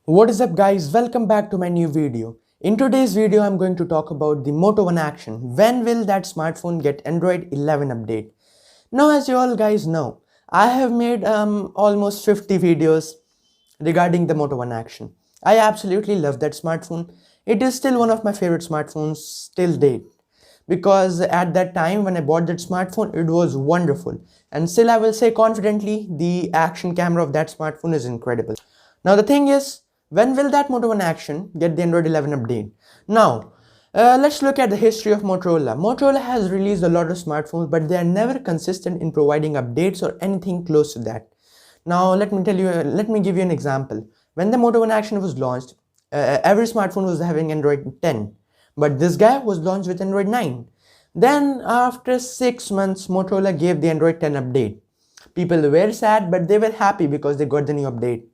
What is up guys, welcome back to my new video. In today's video I'm going to talk about the Moto One action. When will that smartphone get Android 11 update? Now as you all guys know, I have made almost 50 videos regarding the Moto One action. I absolutely love that smartphone. It is still one of my favorite smartphones till date. Because at that time when I bought that smartphone, it was wonderful. And still I will say confidently, the action camera of that smartphone is incredible. Now the thing is, when will that Moto One action get the Android 11 update? Now, let's look at the history of Motorola. Motorola has released a lot of smartphones, but they are never consistent in providing updates or anything close to that. Now, let me give you an example. When the Moto One action was launched, every smartphone was having Android 10, but this guy was launched with Android 9. Then, after 6 months, Motorola gave the Android 10 update. People were sad, but they were happy because they got the new update.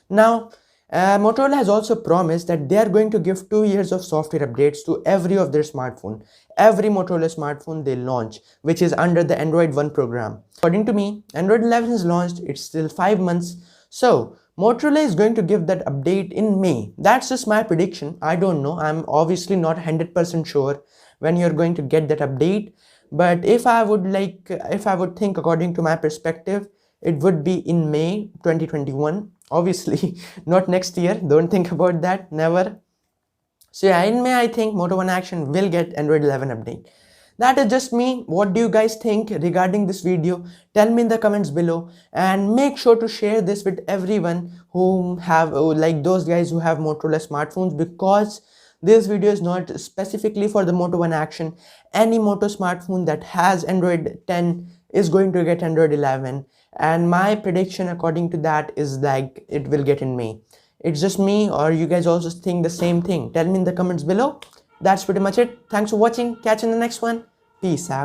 Now, Motorola has also promised that they are going to give 2 years of software updates to every of their smartphone. Every Motorola smartphone they launch, which is under the Android 1 program. According to me, Android 11 is launched, it's still 5 months. So, Motorola is going to give that update in May. That's just my prediction. I don't know. I'm obviously not 100% sure when you're going to get that update. But if I would think according to my perspective, it would be in May 2021. Obviously not next year, don't think about that, never. So yeah, in May I think Moto One action will get Android 11 update. That is just me. What do you guys think regarding this video? Tell me in the comments below, and make sure to share this with everyone who have like those guys who have Motorola smartphones, because this video is not specifically for the Moto One action. Any Moto smartphone that has Android 10 is going to get Android 11, and my prediction according to that is like it will get in May. It's just me, or you guys also think the same thing? Tell me in the comments below. That's pretty much it. Thanks for watching. Catch you in the next one. Peace out.